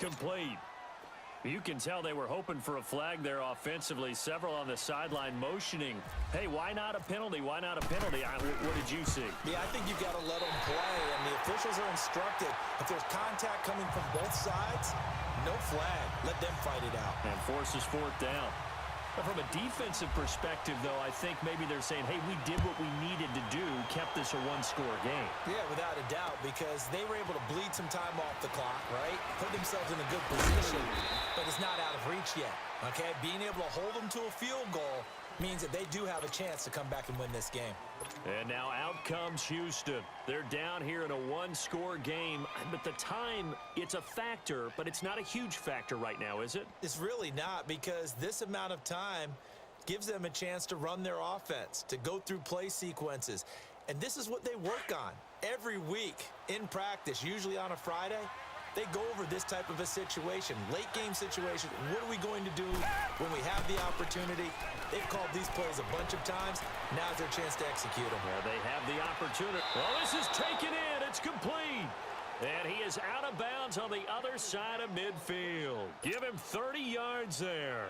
incomplete. You can tell they were hoping for a flag there offensively. Several on the sideline motioning, hey, why not a penalty? Why not a penalty? What did you see? Yeah, I think you've got to let them play, and the officials are instructed. If there's contact coming from both sides, no flag. Let them fight it out. And forces fourth down. But from a defensive perspective, though, I think maybe they're saying, hey, we did what we needed to do, kept this a one-score game. Yeah, without a doubt, because they were able to bleed some time off the clock, right? Put themselves in a good position, but it's not out of reach yet, okay? Being able to hold them to a field goal means that they do have a chance to come back and win this game. And now out comes Houston. They're down here in a one-score game, but the time, it's a factor, but it's not a huge factor right now, is it? It's really not, because this amount of time gives them a chance to run their offense, to go through play sequences. And this is what they work on every week in practice, usually on a Friday. They go over this type of a situation, late game situation. What are we going to do when we have the opportunity? They've called these plays a bunch of times. Now's their chance to execute them. Well, they have the opportunity. Well, this is taken in. It's complete. And he is out of bounds on the other side of midfield. Give him 30 yards there.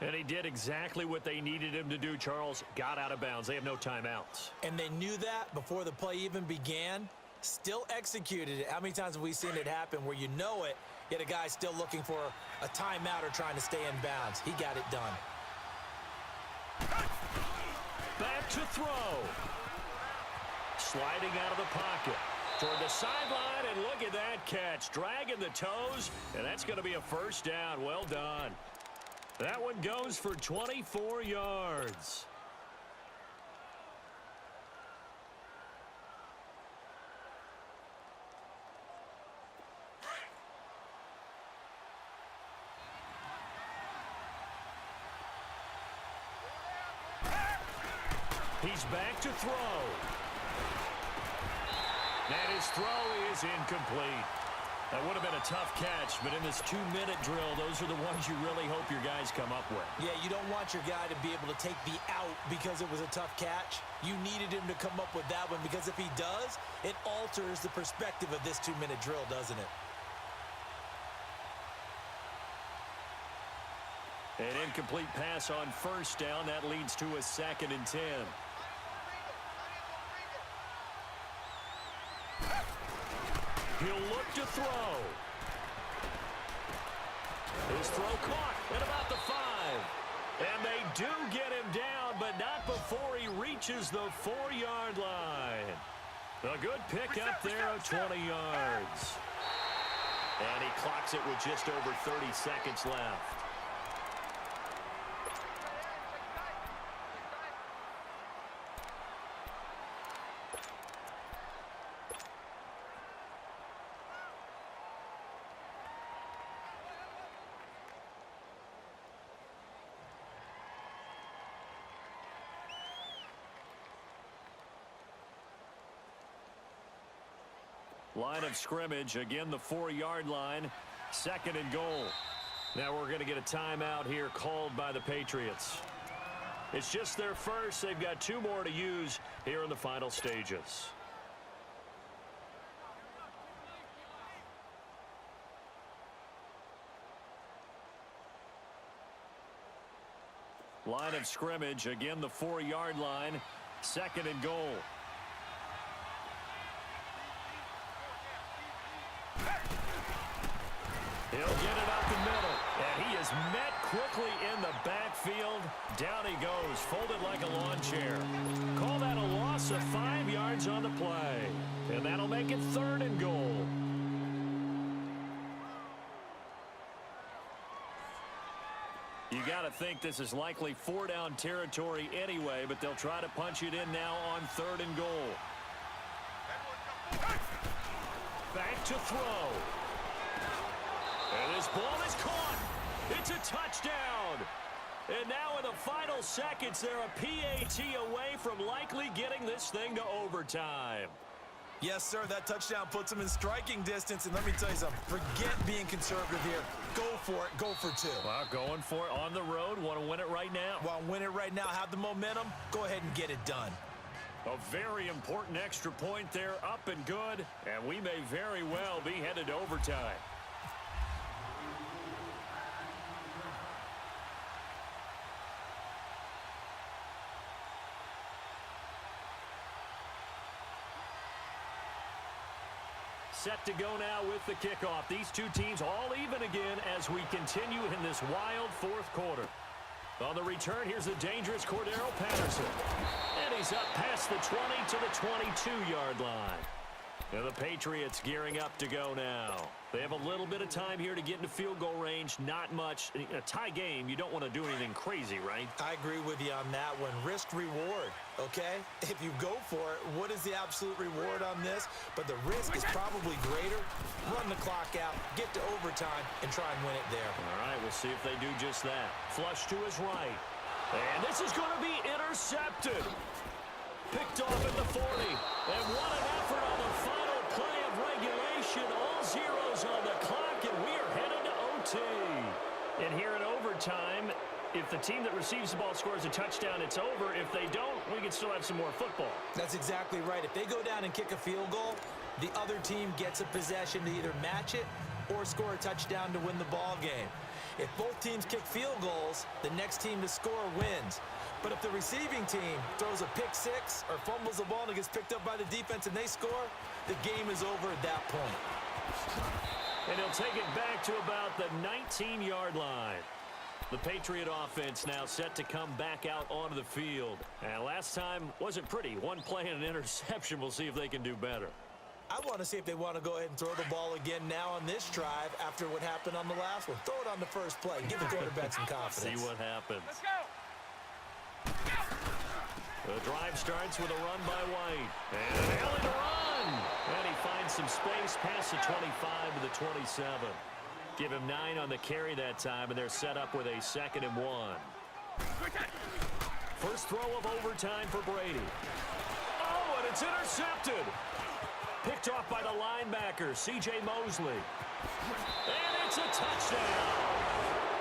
And he did exactly what they needed him to do, Charles. Got out of bounds. They have no timeouts. And they knew that before the play even began. Still executed it. How many times have we seen it happen where you know it, yet a guy still looking for a timeout or trying to stay in bounds? He got it done. Back to throw. Sliding out of the pocket. Toward the sideline, and look at that catch. Dragging the toes, and that's going to be a first down. Well done. That one goes for 24 yards. He's back to throw. And his throw is incomplete. That would have been a tough catch, but in this 2-minute drill, those are the ones you really hope your guys come up with. Yeah, you don't want your guy to be able to take the out because it was a tough catch. You needed him to come up with that one, because if he does, it alters the perspective of this 2-minute drill, doesn't it? An incomplete pass on first down. That leads to a 2nd and 10. He'll look to throw. His throw caught at about the 5. And they do get him down, but not before he reaches the 4-yard line. A good pickup there of 20 yards. And he clocks it with just over 30 seconds left. Line of scrimmage, again the 4-yard line, 2nd and goal. Now we're going to get a timeout here called by the Patriots. It's just their first. They've got 2 more to use here in the final stages. Line of scrimmage, again the 4-yard line, 2nd and goal. He'll get it up the middle, and he is met quickly in the backfield. Down he goes, folded like a lawn chair. Call that a loss of 5 yards on the play, and that'll make it 3rd and goal. You got to think this is likely 4-down territory anyway, but they'll try to punch it in now on 3rd and goal. Back to throw. And this ball is caught. It's a touchdown. And now in the final seconds, they're a PAT away from likely getting this thing to overtime. Yes, sir, that touchdown puts them in striking distance. And let me tell you something, forget being conservative here. Go for it, go for 2. Well, going for it on the road. Want to win it right now. Want to win it right now, have the momentum, go ahead and get it done. A very important extra point there, up and good. And we may very well be headed to overtime. set to go now with the kickoff. These two teams all even again as we continue in this wild fourth quarter. On the return, here's the dangerous Cordero Patterson. And he's up past the 20 to the 22-yard line. And the Patriots gearing up to go now. They have a little bit of time here to get into field goal range. Not much. In a tie game, you don't want to do anything crazy, right? I agree with you on that one. Risk reward, okay? If you go for it, what is the absolute reward on this? But the risk is probably greater. Run the clock out, get to overtime, and try and win it there. All right, we'll see if they do just that. Flush to his right. And this is going to be intercepted. Picked off at the 40. And what an effort on the final play of regulation. All zeros on the clock, and we are headed to OT. And here in overtime, if the team that receives the ball scores a touchdown, it's over. If they don't, we can still have some more football. That's exactly right. If they go down and kick a field goal, the other team gets a possession to either match it or score a touchdown to win the ball game. If both teams kick field goals, the next team to score wins. But if the receiving team throws a pick six or fumbles the ball and it gets picked up by the defense and they score, the game is over at that point. And he'll take it back to about the 19-yard line. The Patriot offense now set to come back out onto the field. And last time wasn't pretty. One play and an interception. We'll see if they can do better. I want to see if they want to go ahead and throw the ball again now on this drive after what happened on the last one. Throw it on the first play. Give the quarterback some confidence. See what happens. Let's go. The drive starts with a run by White. And an alley to run. And he finds some space past the 25 to the 27. Give him 9 on the carry that time, and they're set up with a 2nd and 1. First throw of overtime for Brady. Oh, and it's intercepted. Picked off by the linebacker, C.J. Mosley. And it's a touchdown.